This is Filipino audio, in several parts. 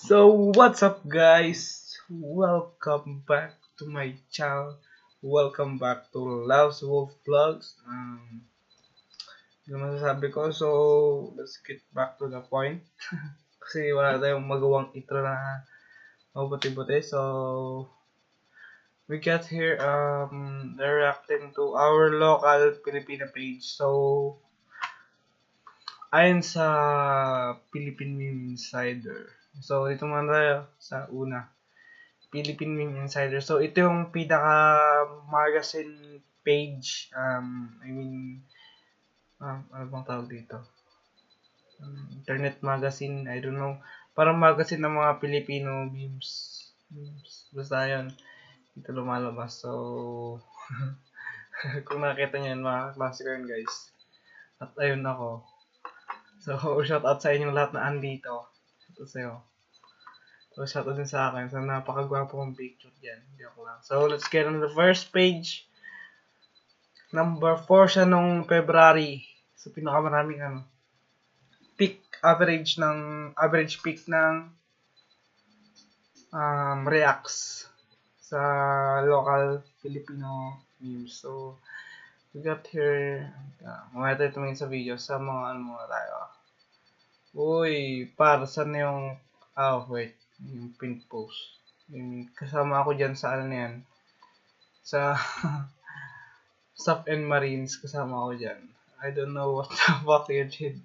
So what's up guys? Welcome back to my channel. Welcome back to Love's Wolf Vlogs. Yung masasabi ko, so let's get back to the point. Kasi wala tayong magawang intro na mabuti-buti. So we got here reacting to our local Filipino page. So ayon sa Philippine Meme Insider. So, dito muna tayo sa una. Philippine Meme Insider. So, ito yung pinaka-magazine page. Ano bang tawag dito? Internet magazine. I don't know. Parang magazine ng mga Filipino memes. Basta yun. Dito lumalabas. So, kung nakita nyo yun, mga klase ko yun, guys. At ayun ako. So, shout out sa inyong lahat na andito. Shout out sa'yo. So, shout out din sa akin. So, napakagwapo kong picture dyan. Hindi ako lang. So, let's get on the first page. Number 4 siya nung February. So, pinakamaraming peak average peak ng reacts sa local Filipino memes. So, we got here, mamaya tayo tumingin sa video sa mga muna tayo. Uy, para saan yung, wait, yung pin post. Kasama ako dyan sa na yan. Sa Staff and Marines, kasama ako dyan. I don't know what the fuck you did.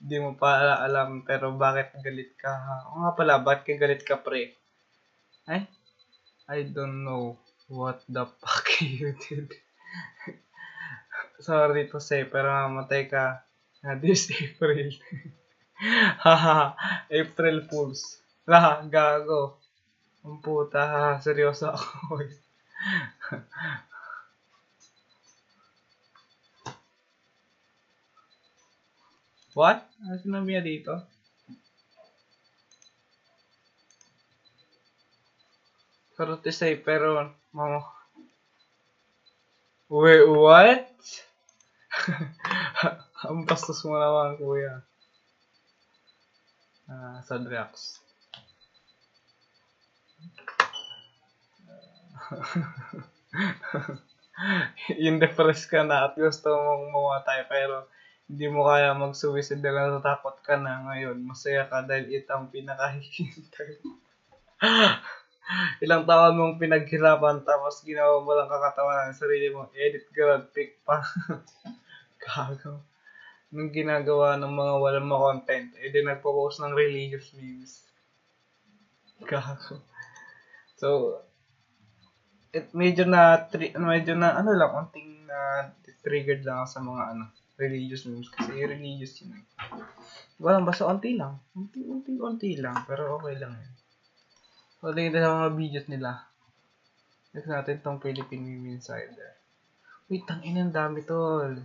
Hindi mo pa alam, pero bakit galit ka? O nga pala, bakit galit ka pre? I don't know what the fuck you did. Sorry to say, pero mamatay ka this April. Haha, April Fools. Gago. Ang puta, seryoso ako. What? Ano sinabi niya dito? Sorry to say, pero wait, what? Ang bastos mo naman, kuya. Sad reacts. Yung depressed ka na at gusto mong mamatay pero hindi mo kaya mag-suicide dahil natatakot ka na ngayon. Masaya ka dahil ito ang pinakahihintay. Ilang taon mong pinaghirapan tapos ginawa mo lang kakatawa ng sarili mo. Edit grad pic pa. Gago. Nung ginagawa ng mga walang content, di nagpo-post ng religious memes. Gago. So, medyo na unting na triggered lang sa mga religious memes kasi religious yun. Walang basta unti lang. Unti lang, pero okay lang yun. So, tingin tayo sa mga videos nila. Next natin tong Philippine Meme Insider. Wait, tangina, ang dami tol.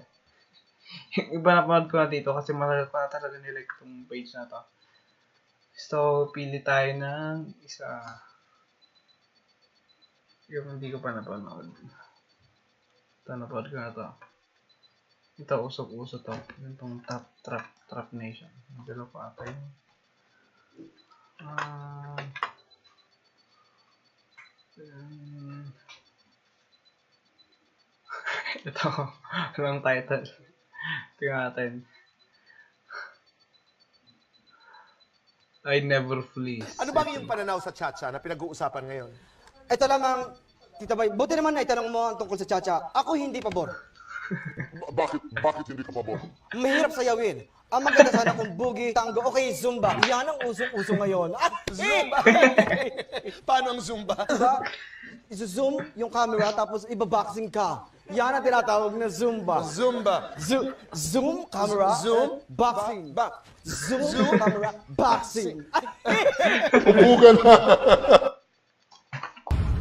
Yung iba napanood ko na dito kasi matagal ko na talaga nilike itong page na to. So, pili tayo ng isa. Yung hindi ko pa napanood. Ito, napanood ko na to. Ito, usok-uso to. Yung tong Trap Nation. Dalawa pa ata yun. Ito, walang title. Tingnan natin. I never flees. Ano ba yung pananaw sa Chacha na pinag-uusapan ngayon? Ito lang ang, Tita Bay, buti naman na itanong mo ang tungkol sa Chacha. Ako hindi pabor. Bakit hindi ka pabor? Mahirap sayawin. Ang maganda sana kung boogie, tango, okay, zumba. Yan ang usong-uso ngayon. Zumba! Paano ang zumba? Iso-zoom yung camera tapos ibaboxing ka. Yan ang tinatawag na zumba. Zumba. Zoom, camera, zoom, boxing. Zoom, camera, boxing. Ubugan na!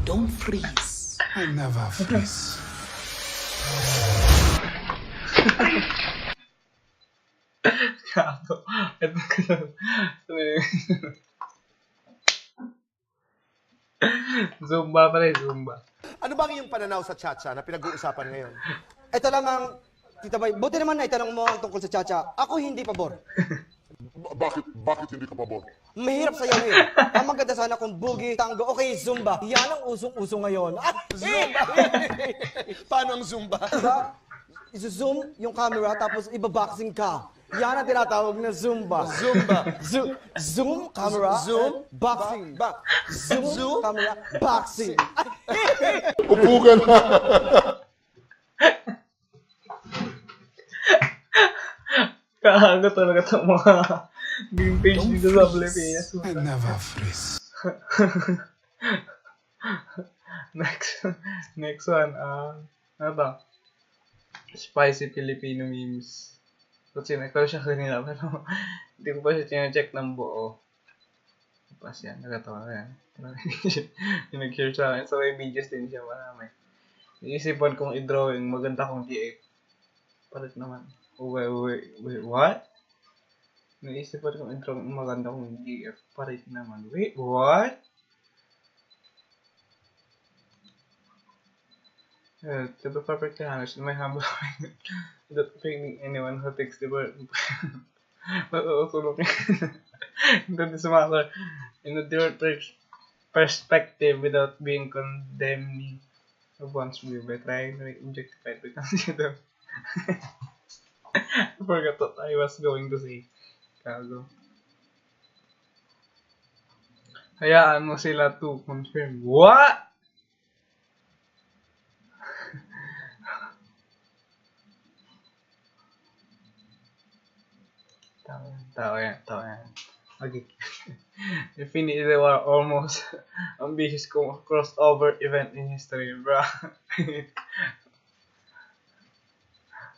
Don't freeze. I never freeze. Gago. Ito ka Zumba pa rin, Zumba. Ano ba yung pananaw sa Chacha na pinag-uusapan ngayon? Ito lang ang, Tita Bay, buti naman na itanong mo ang tungkol sa Chacha. Ako hindi pabor. Bakit hindi ka pabor? Mahirap sayawin. Ang maganda sana kung boogie, tango, okay, zumba. Yan ang usong-uso ngayon. Zumba! Paano ang zumba? Diba? Iso-zoom yung camera tapos ibaboxing ka. Yan ang tinatawag na zumba. Zumba. Zoom, camera, zoom, boxing. Zoom, camera, boxing. Upo ka na. Kaaga talaga itong mga game page dito sa Pilipinas. I never freeze. Next one, ano ba? Spicy Filipino memes. Kasi sinakal siya kanina, pero hindi ko pa siya tine-check ng buo. Tapos yan, nagatawa yan. Yung nag-share sa akin, so may videos din siya marami. Iisipan kong i-drawing, maganda kong DF. Palit naman. Wait, what? Naisipan kong i-drawing, maganda kong DF. Palit naman. Wait, what? To be perfectly honest, in my humble opinion, not picking anyone who takes the word, but also looking into this matter in a different perspective without being condemning of one's view by trying to make objectified because them. I forgot what I was going to say. Kago. Hayaan mo sila to confirm. What? Tao yan. Okay. Definitely were almost ambitious crossover event in history, bro.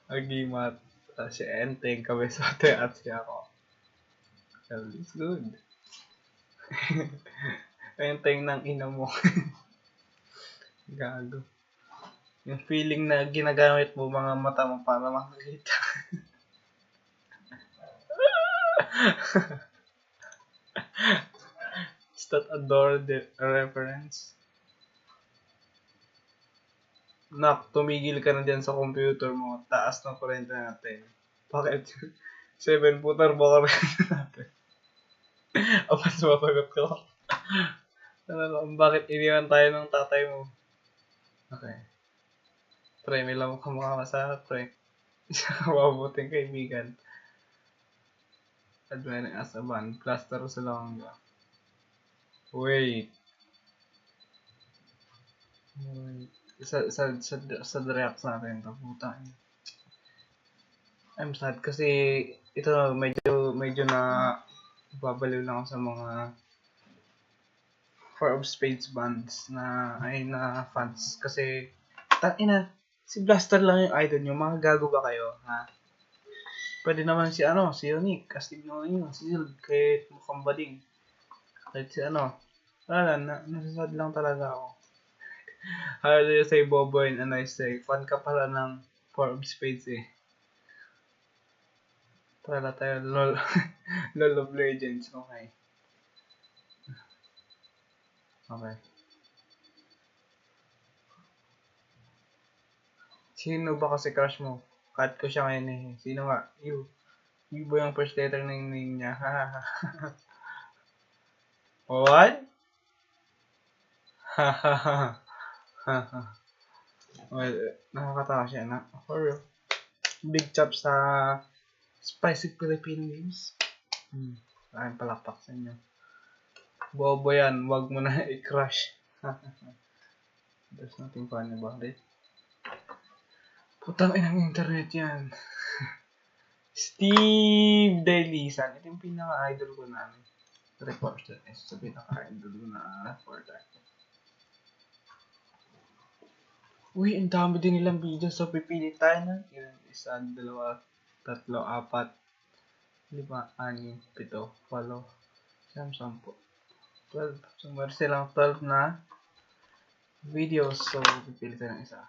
Agimat. Si Enteng, Kabesote, at si ako. Well, it's good. Enteng ng ina mo. Gago. Yung feeling na ginagamit mo mga mata mo para makakita. Is that adore the reference? Nak, tumigil ka na dyan sa computer mo. Taas ng kurente natin. Bakit? 7 putar ba kurente natin? Apas masagot ko. Bakit iniwan tayo ng tatay mo? Okay. Pre, may lamang kamukha sa pre. Isang mabuting kaibigan. Admiring as a band. Plaster sa langga. Wait. Sa react natin ito. Puta. I'm sad kasi ito medyo na babaliw lang ako sa mga Four of Spades bands na fans kasi si Blaster lang yung idol nyo. Mga gago ba kayo? Ha? Pwede naman si Unique, astig naman yun, si Zild, kahit mukhang bading. Kahit si wala, nasasad lang talaga ako. How do you say Boboy and I say, fan ka pala ng Four of Spades eh. Pala tayo, LOL of Legends, okay. Okay. Sino ba kasi crush mo? Cut ko siya ngayon eh. Sino nga? You. You ba yung first letter ng name niya? What? Well, nakakatawa siya na. For real. Big chop sa Spicy Filipino Games. Maraming palakpak sa inyo. Bobo yan. Wag mo na i-crush. There's nothing funny about it. Putang inang internet yan. Steve Delisan. Ito yung pinaka-idol ko na. Reporter. Ito yung pinaka-idol ko na reporter. Uy, ang dami din nilang video. So, pipili tayo na. Isa, dalawa, tatlo, apat, 5, 6, 7, 8, 9, 10, 12. So, meron silang 12 na videos. So, pipili tayo ng isa.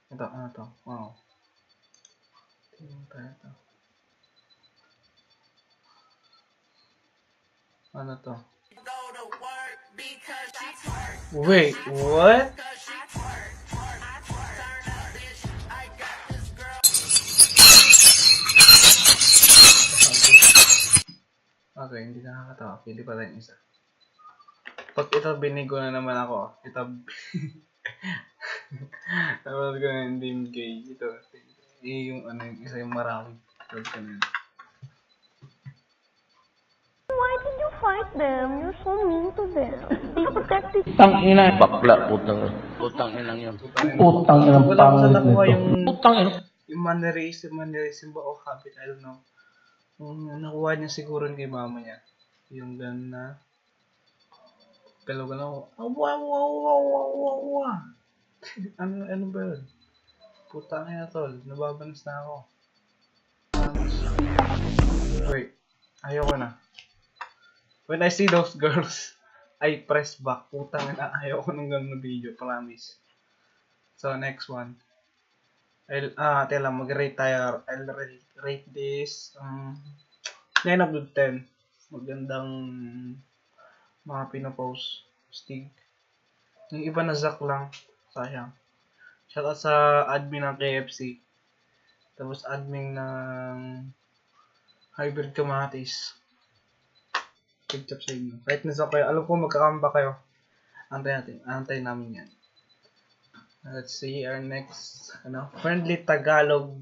Ito, ano to? Wow. Tingnan tayo ito. Ano to? Wait, what? Okay, hindi na Ito, pili pa tayong isa. Pag ito, binigo na naman ako. Ito, tapos ko na hindi gay. Ito, yung ano, yung isa yung marami. Tapos ko na yun. Why did you fight them? You're so mean to them. Be protected. Putang ina, bakla, putang inang yun. Putang inang Wala ko sa pangit nakuha nito. yung Putang ina. yung mannerism ba o habit, I don't know. Nakuha niya siguro kay mama niya. Yung gano'n na galaw-galaw. Wow. ano ba yun? Putang ina tol, nababanas na ako. Wait, ayoko na. When I see those girls, I press back. Putang ina, ayoko nung gano'n na video, promise. So, next one. Tela, mag-rate tayo. I'll rate this 9 out of 10. Magandang mga pinopost. Stig. Yung iba na Zack lang. Sayang. Shoutout sa admin ng KFC. Tapos admin ng Hybrid Kamatis. Good job sa inyo. Kahit na Zack kayo, alam ko magkakamba kayo. Antay namin yan. Let's see our next friendly Tagalog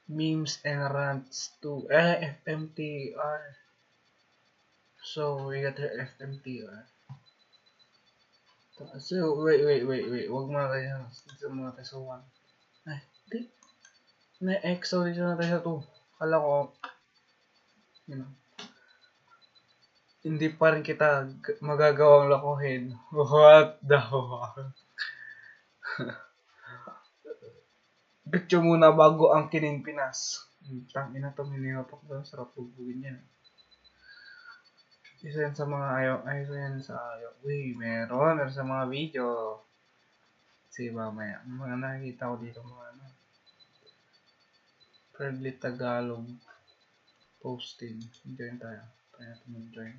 memes and rants to FMTR. So we got our FMTR. So wait. Wag muna tayo. Dito muna tayo sa 1. Ay, di. May EXO dito na tayo sa 2. Kala ko, hindi pa rin kita magagawang lokohin. What the fuck? Picture muna bago ang kining Pinas. Tangina to, miniwapak daw. Sarap bubugin yan. Isa yan sa mga ayaw. Uy, meron sa mga video. Kasi mamaya, mga nakikita ko dito mga friendly Tagalog posting. Join tayo. Tayo natin mag-join.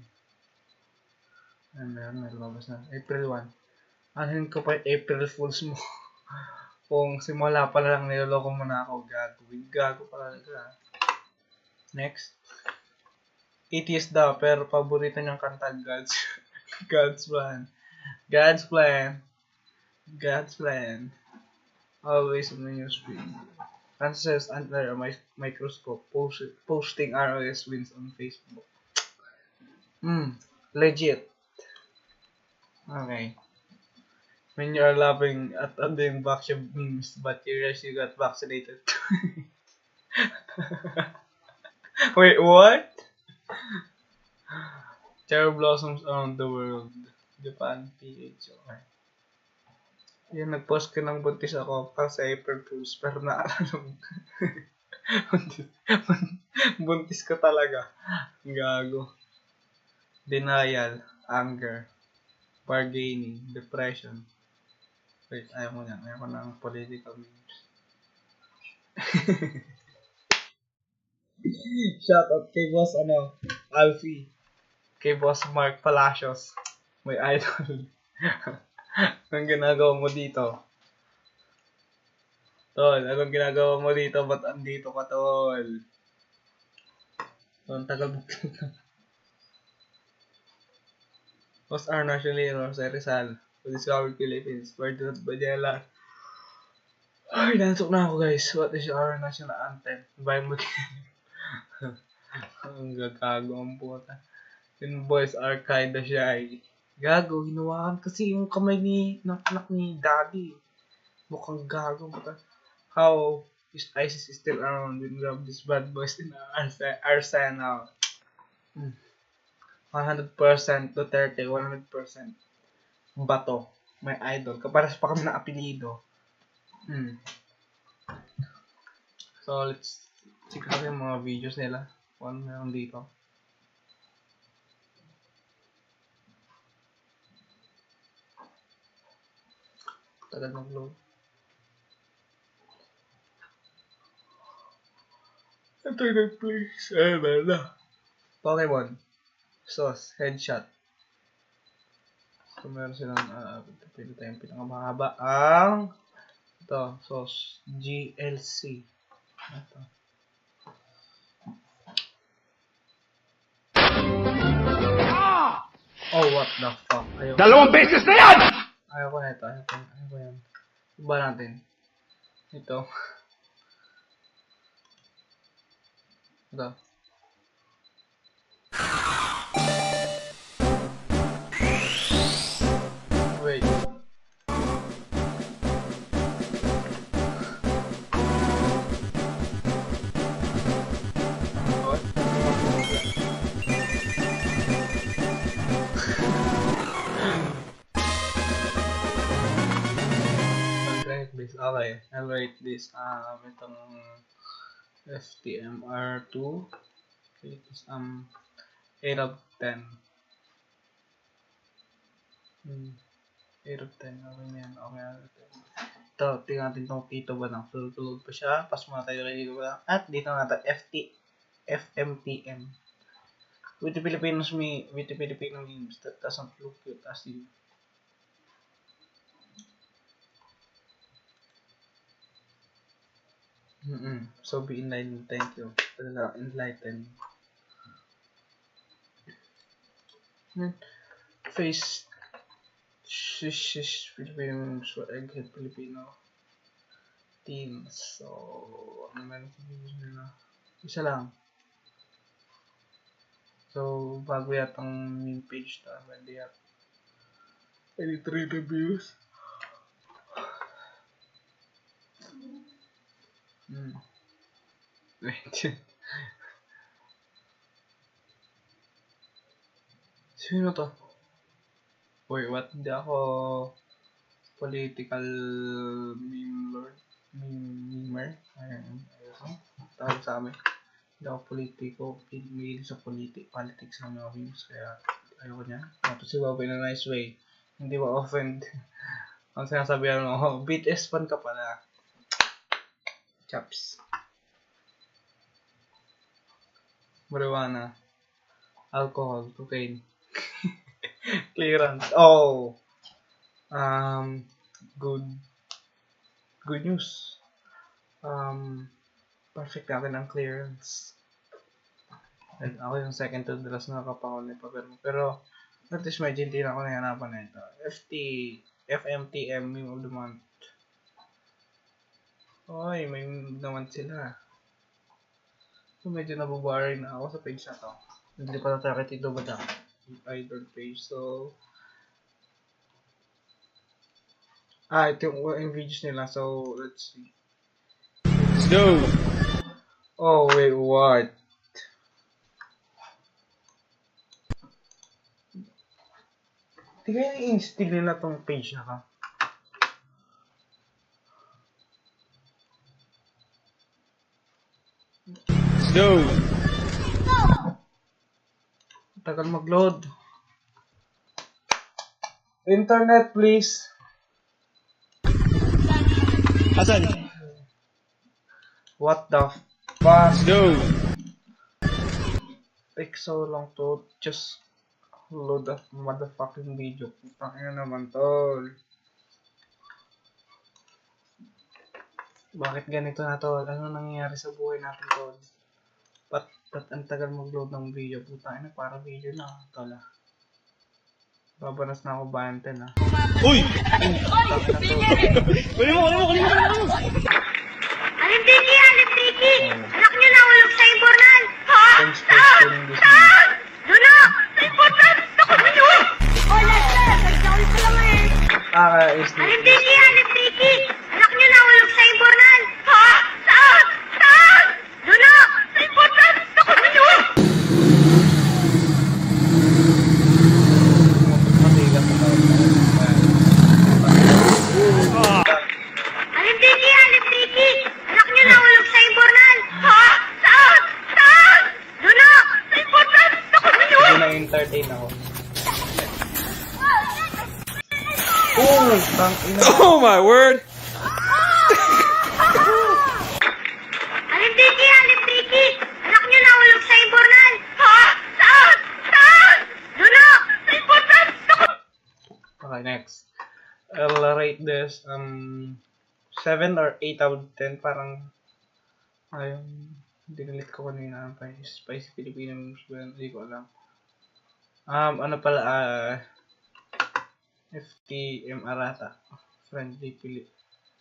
Meron, may lumabas na. April 1. Anuhin ko pa yung April Fools mo. Kung simula pa lang niloloko mo na ako, gago pala talaga. Next. Atheist daw, pero paborito niyang kanta, God's plan. Always on the newsfeed. Answers under a microscope. Posting ROS wins on Facebook. Legit. Okay. When you are laughing at doing vaccine memes, but you realize you got vaccinated. Wait, what? Cherry blossoms around the world. Japan, PH. Okay. Yan, nag-post ka ng buntis ako kasi April Fools, pero naalala mo. Buntis ka talaga. Gago. Denial, anger, bargaining, depression. Wait, ayaw ko ng political memes. Shout out kay boss Alfie. Kay boss Mark Palacios. May idol. Anong ginagawa mo dito? Tol, anong ginagawa mo dito? Ba't andito ka, tol? Ang tagal mo. Boss R. Nationally, Jose Rizal. To discover Philippines. Where did Badela? Ay, nansok na ako, guys. What is our national anthem? Bayan mo. Ang gagago ang puta. Yung boys are kinda shy. Gago, hinawakan kasi yung kamay ng anak ni Daddy. Mukhang gago. How is ISIS is still around? We grab these bad boys in our arsenal. 100% Duterte, 100% Bato. May idol. Kaparas pa kami ng apelido. So, let's check out yung mga videos nila. Kung meron dito. Tagal mag-load. Ito yung nag-please. Meron na. Pokemon. Sauce. Headshot. So, meron silang, pwede tayong pinakamahaba. Ito, sauce. GLC. Ito. Oh, what the fuck? Ayoko. Dalawang beses na yan! Ayoko na ito. Ayoko yan. Iba natin. Ito. Ito. Wait. What? I'll write this. Okay, I'll write this. Itong FTMR2. It is 8 of 10. 8 of 10. Okay na yan. Okay. Ito, tingnan natin itong Tito ba ng full pa siya. Pas muna tayo kay Tito ba. At dito natin FMTM. With the Filipinos memes that doesn't look cute as you. So be enlightened. Thank you. Enlightened. Face Filipinos for egghead Filipino teens. So, ano meron sa videos nila? Isa lang. So, bago yatang meme page ta. Hindi yata. 83 reviews. Wait. Sino to? Wait, what? Hindi ako political meme lord. Memer. Ayun. Tawag sa amin. Hindi ako politiko. May sa politics ng mga memes. Kaya ayoko niya. Tapos si Bobby in a nice way. Hindi ba offend? Ang sinasabihan mo, BTS fan ka pala. Chaps. Marijuana. Alcohol. Cocaine. Clearance. Oh. Good news. Perfect natin ang clearance. And ako yung second to the last na nakapakol na paper mo. Pero, at least medyo hindi na ako nahihanapan na ito. FMTM, meme of the month. Oy, may meme naman sila. So, medyo nabuboring na ako sa page na to. Hindi pa tayo kay Tito Badang. Idol page. So, ito yung videos nila. So, let's see. Let's go! Oh, wait, what? Di kaya i-install nila tong page na ka? Let's go! Tagal mag-load. Internet, please. Asan? What the fuck? Let's go! Take so long to just load that motherfucking video. Putang ina naman, tol. Bakit ganito na, tol? Ano nangyayari sa buhay natin, tol? Ba't ang tagal mag-load ng video? Putang ina, para video na, tol. Babanas na ako banten, ha. Uy! Putang ina, tol. Kunin mo! Alintiki, alintiki! Anak nyo na ulog sa imbornal! Ha? Thanks for tuning this video. Duna! Sa imbornal! Takot nyo! Oh, last! Nagsauli ko lang eh! Alintiki, alintiki! Anak nyo na ulog sa imbornal! Ha? Saan? Saan? Duna! Sa imbornal! Takot nyo! Alintiki, alintiki! Anak nyo na ulog sa imbornal! Ha? Saan? Saan? Duna! Sa imbornal! Takot nyo! Hindi na-entertain ako. Oh, tang ina. Oh my word! Alintiki, alintiki! Anak nyo na ulog sa imbornal! Ha? Saan? Saan? Duna! Sa imbornal! Takot! Okay, next. I'll rate this 7 or 8 out of 10. Parang ayun, dinilit ko kanina ang spicy Filipino memes ba yun? Hindi ko alam. Ano pala, FTM Arata.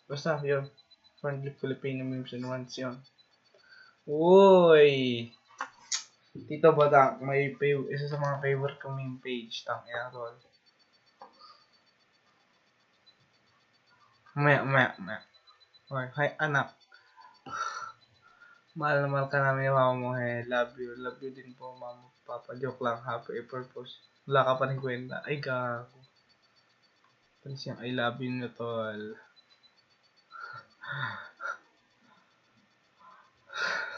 Basta yun. Friendly Filipino memes and ones yun. Uy! Tito Badang, isa sa mga favorite kong meme page. Tang Errol. Maya. Oy, hi anak. Mahal na mahal ka namin yung mama mo. Hey, love you. Love you din po, mama. Papa, joke lang. Happy April Fools. Wala ka pa rin kwenta. Ay, gago. Panis yung I love you na tol.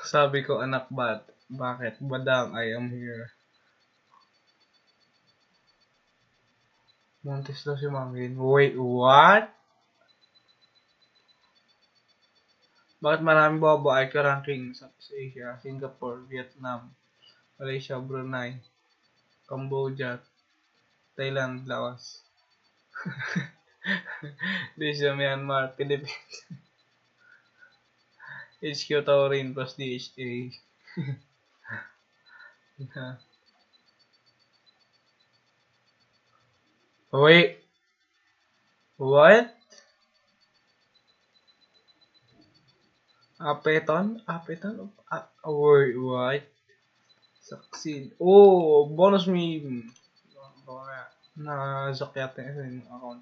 Sabi ko, anak, bakit? Badang, I am here. Montes daw si Mangin. Wait, what? Bakit maraming babae ka ranking sa Asia, Singapore, Vietnam, Malaysia, Brunei, Cambodia, Thailand, Laos, Malaysia, Myanmar, Philippines, HQ Taurin plus DHA. Wait, what? Apeton? Wait, what? Succeed. Oh, bonus meme. Na-zakyat na yung account.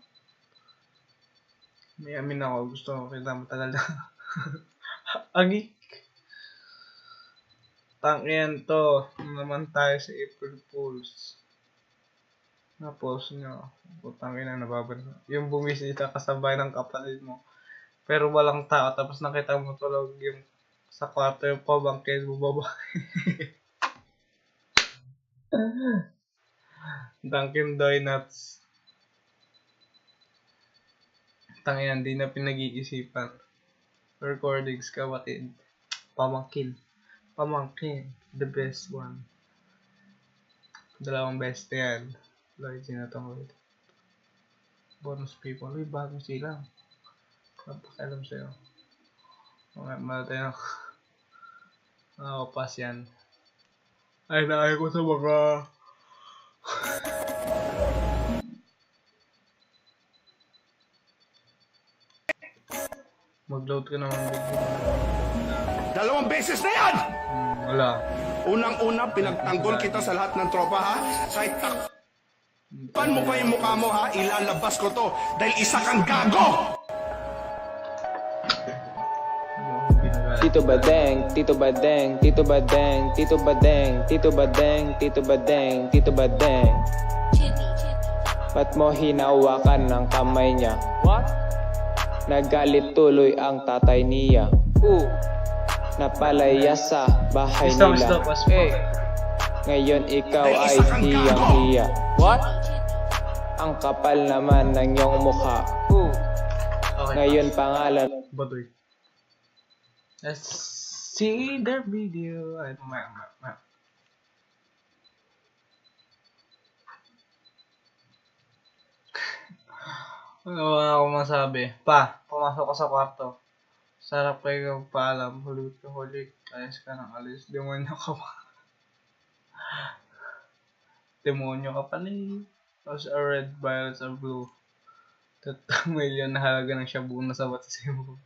May amin ako. Gusto ko kita matagal na. Agik. Tangyan to. Naman tayo sa April Fools. Na-post nyo. Tangin na nababan. Yung bumisita kasabay ng kapatid mo. Pero walang tao, tapos nakita mo tulog yung sa kwarto yung pabangkit mo babae. Dunkin Donuts. Tangina, di na pinag-iisipan. Recordings, kapatid. Pamangkin. The best one. Dalawang best yan. Lloyd, sinatong bonus people. Uy, bagong silang. Napakialam sa'yo. Mga tayo. Pass yan. Ay, naay ko sa mga... Mag-load ka naman video. 2 beses na yan! Wala. Unang-una, pinagtanggol kita sa lahat ng tropa, ha? Kahit takpan mo pa yung mukha mo, ha? Ilalabas ko to dahil isa kang gago! Tito Badeng, Tito Badeng, Tito Badeng, Tito Badeng, Tito Badeng, Tito Badeng, Tito Badeng. Ba't mo hinawakan ng kamay niya? What? Nagalit tuloy ang tatay niya. Napalaya sa bahay nila. Ngayon ikaw ay hiyang-hiya. What? Ang kapal naman ng iyong mukha. Ngayon pangalan. Baduy. Let's see the video. Ay, mamaya. Ano ako masabi? Pumasok ka sa kwarto. Sarap kayo paalam. Hulit. Alis ka ng alis. Demonyo ka pa. Demonyo ka pala eh. Tapos a red, violet, a blue. 3 million na halaga ng shabu na sa WhatsApp.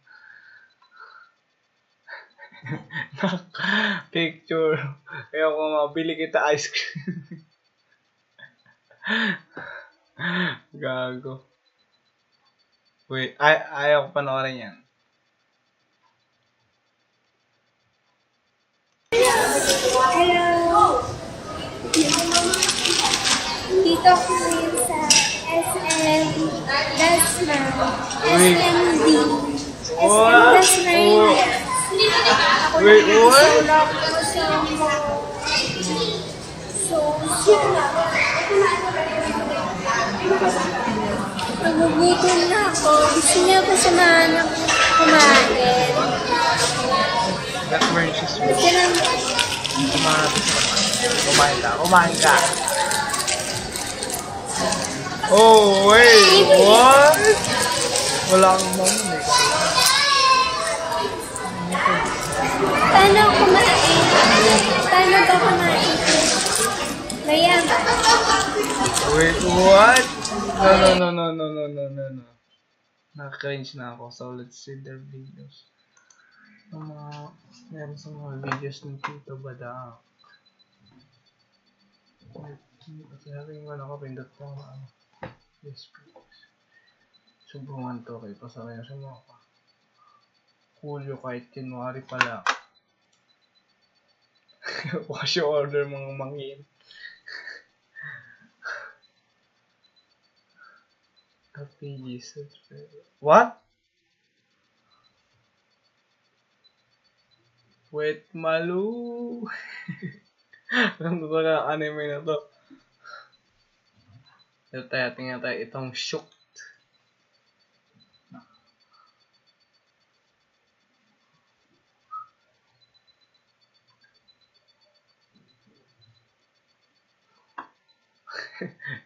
Picture. Kaya kung mabili kita ice cream. Gago. Wait, ayaw ko panoorin yan. Hello! Dito ko rin sa SM Dasma. SMD. SM Dasma. Wait, what? Sulok ko sa mo. Nagugutom na ako. Gusto niya ko samahan ng kumain. That word is sweet. Kasi lang, Kumain ka. Oh, wait, what? Wala akong moment eh. paano kumain? Paano ba kumain? Mayaman. Wait, what? No. Naka-cringe na ako. So, let's see their videos. Meron sa mga videos ng Tito Badang. Sabi ko ako, pindot ko na ano. Yes, please. Sumbungan to kayo. Pasakay na siya mga ka. Julio kahit January pa lang. Wash your order mga mangin. What? Wait, Malu. Ano to na anime na to? Tingnan tayo itong shook.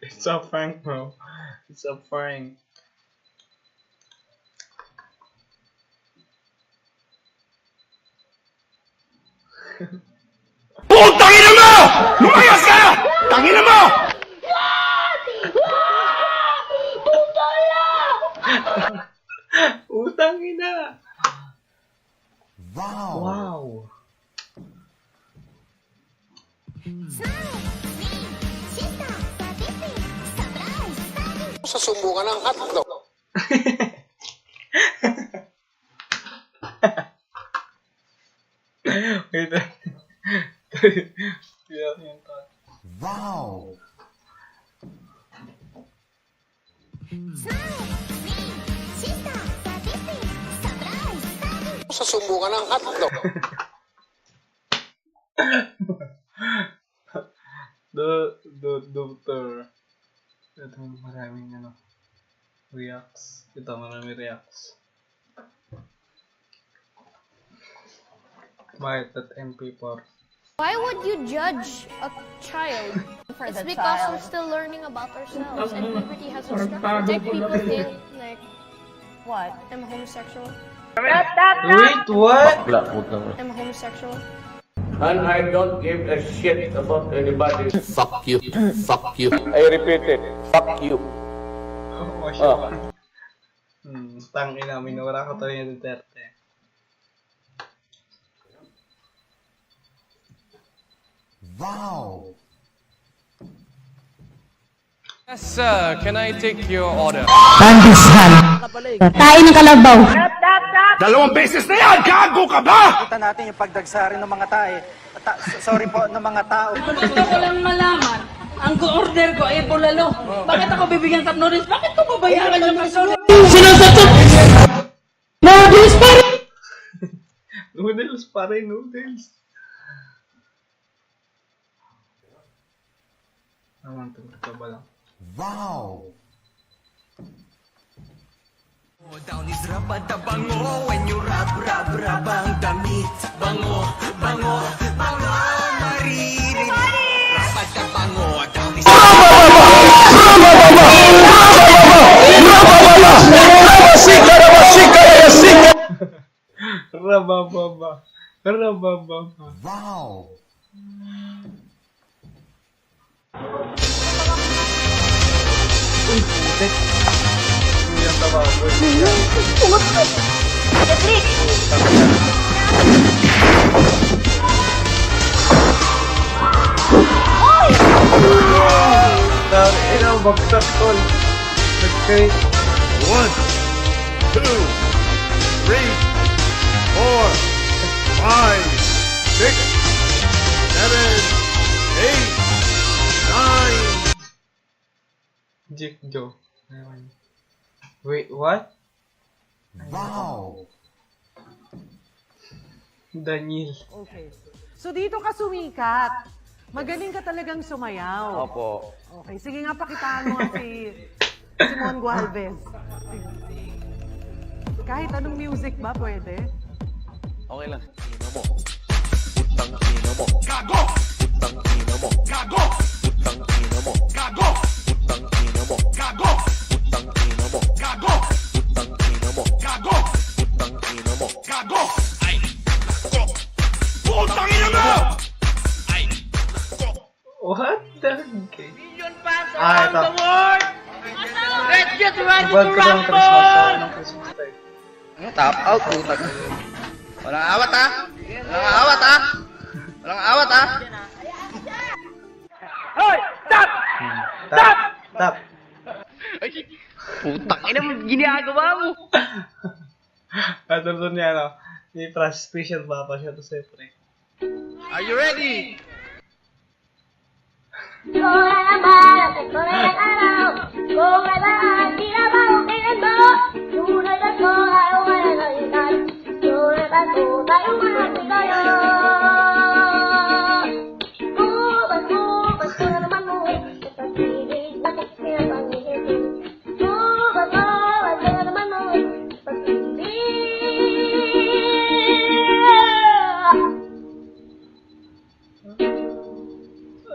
It's a prank, bro. It's a prank. Putang ina mo! Lumayas ka! Tangina mo! Utang ina! Wow! Wow! Sa subukan ng hotdog. Wait. Wow! Sa subukan ng hotdog. The doctor. Ito maraming reacts. Ito maraming reacts. Byte.mp4. Why would you judge a child? It's because we're still learning about ourselves, and puberty has a structure. Like people think, like, what? I'm homosexual. Wait, what? I'm homosexual. And I don't give a shit about anybody. Fuck you. Fuck you. I repeat it. Fuck you. Tangina, minura ko to yung Duterte. Wow! Yes, can I take your order? Kain ng kalabaw. Dalawang beses na yan! Gago ka ba? Kita natin yung pagdagsari ng mga tae. Sorry po, ng mga tao. Gusto ko lang malaman, ang order ko ay bulalo. Bakit ako bibigyan ng noodles? Bakit ko babayaran yung mga noodles? Sinasatot! Noodles pa rin! Noodles pa rin, noodles. Naman, ito ba lang? Wow! Down is rabada bango when you rab ang damit. Bango, mariri. Rabada bango, down is Rabababa. Wow! Uy, putek. Yung tawa ko. Patrick! Ina, bagsak tol. Nag-create. 1, 2, 3, 4, 5, 6, 7, 8, 9. Jake Joe. Wait, what? Wow! Daniel. Okay. So dito ka sumikat. Magaling ka talagang sumayaw. Opo. Okay, sige nga pakitaan mo nga si Simon Gualvez. Kahit anong music ba pwede? Okay lang. Ina mo. Putang ina mo. Gago! Putang ina mo. Gago! Putang ina mo. Gago! Putang ina mo. Gago! Putang ina mo. Gago! Putang ina mo. Gago! Putang ina mo. Gago! Ay! Putang ina mo! Ay! What? Okay. Million fans Ah, around ito. the world! Let's get ready to Bawal ko lang Christmas. rumble! Anong Christmas tayo? Ano, top out, puta. Walang awat, ha? Walang awat, ha? Walang awat, ha? Hoy! Stop! Tap! Tap! Putang ina mo, ginagawa mo. At doon niya, ano, may special pa siya to siyempre. Are you ready?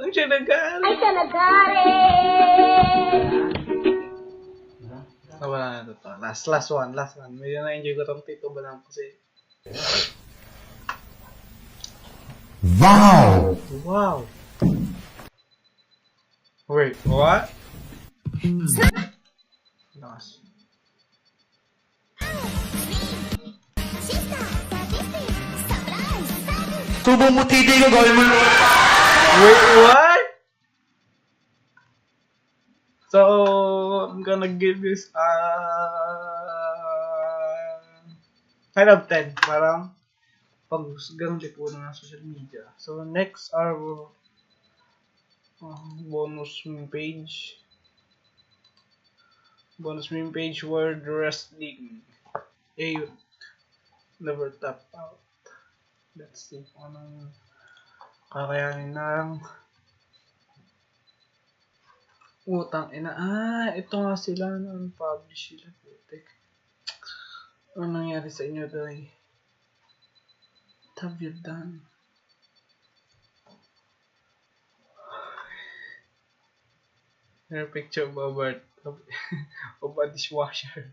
Ang siya nag-aaral. Ay, siya nag-aaral. Ah, wala na to. Last one. Medyo na-enjoy ko tong Tito Balang kasi. Wow! Wait, what? Lakas. Subong mo titi ko, gawin mo. Wait, what? So, I'm gonna give this 9 out of 10. Parang pag ganun din po ng social media. So, next our bonus meme page. Bonus meme page word wrestling. Ayun. Never tap out. Let's see kung anong kakayanin ng utang ina. Ito nga sila non-publish sila. Putik. Ano nangyari sa inyo doy? What have you done? Your picture of a dishwasher.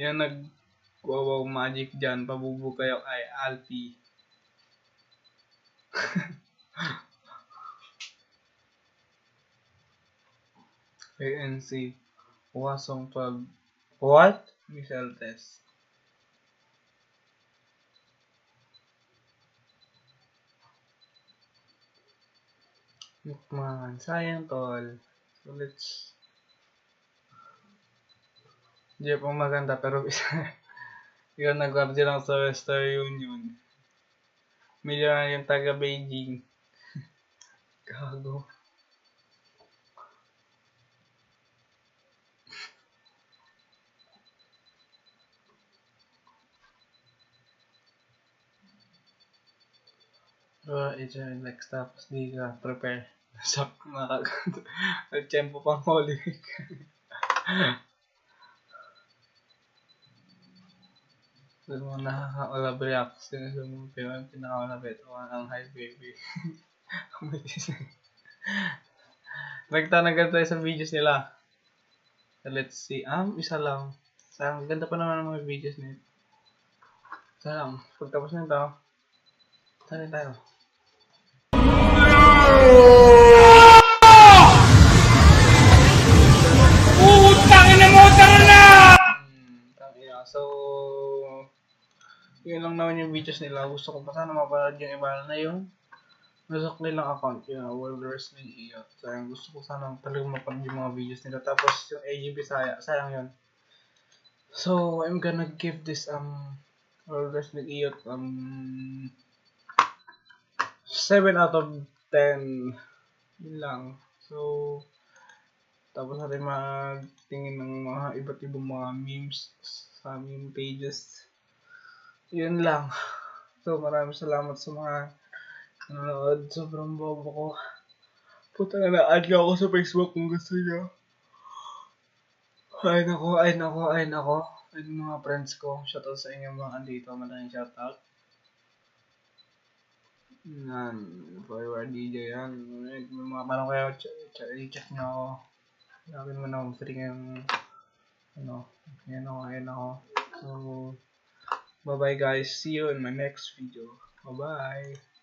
Yan nag-wow magic dyan. Pabubog kayo kay Alfie. ANC. Wasong 12. What? Michelle test. Mukman. Sayang tol. So let's... Hindi pa maganda pero yun nag-grab lang sa Western Union. Milyonan yung taga Beijing. Gago. Ito yung next tapos di ka prepare. Sak na kagad. Nag-tempo pang Holy Week. Doon mo nakaka-olab reacts din sa mga pinaka-olabit o ang high baby. Nagtanagan tayo sa videos nila. So let's see. Isa lang. Sayang, ganda pa naman ang mga videos nito. Isa lang. Pagtapos nito, sali tayo. So, yun lang naman yung videos nila. Gusto ko pa sana mapanood yung iba na yung nasok nilang account, yung World Wrestling Iyot. Sayang, gusto ko sana talagang mapanood yung mga videos nila. Tapos yung AGB sayang yun. So, I'm gonna give this World Wrestling Iyot 7 out of 10. Yun lang. So, tapos natin magtingin ng mga iba't ibang mga memes sa meme pages. Yun lang. So, maraming salamat sa mga nanonood. Sobrang bobo ko. Puta na, add nyo ako sa Facebook kung gusto nyo. Ay nako. Ay mga friends ko. Shoutout sa inyo mga andito. Maraming shoutout. Yan. Forward DJ yan. May mga parang kayo, i-check nyo ako. Sabihin mo na free ngayong ayan ako. So, bye bye guys. See you in my next video. Bye bye.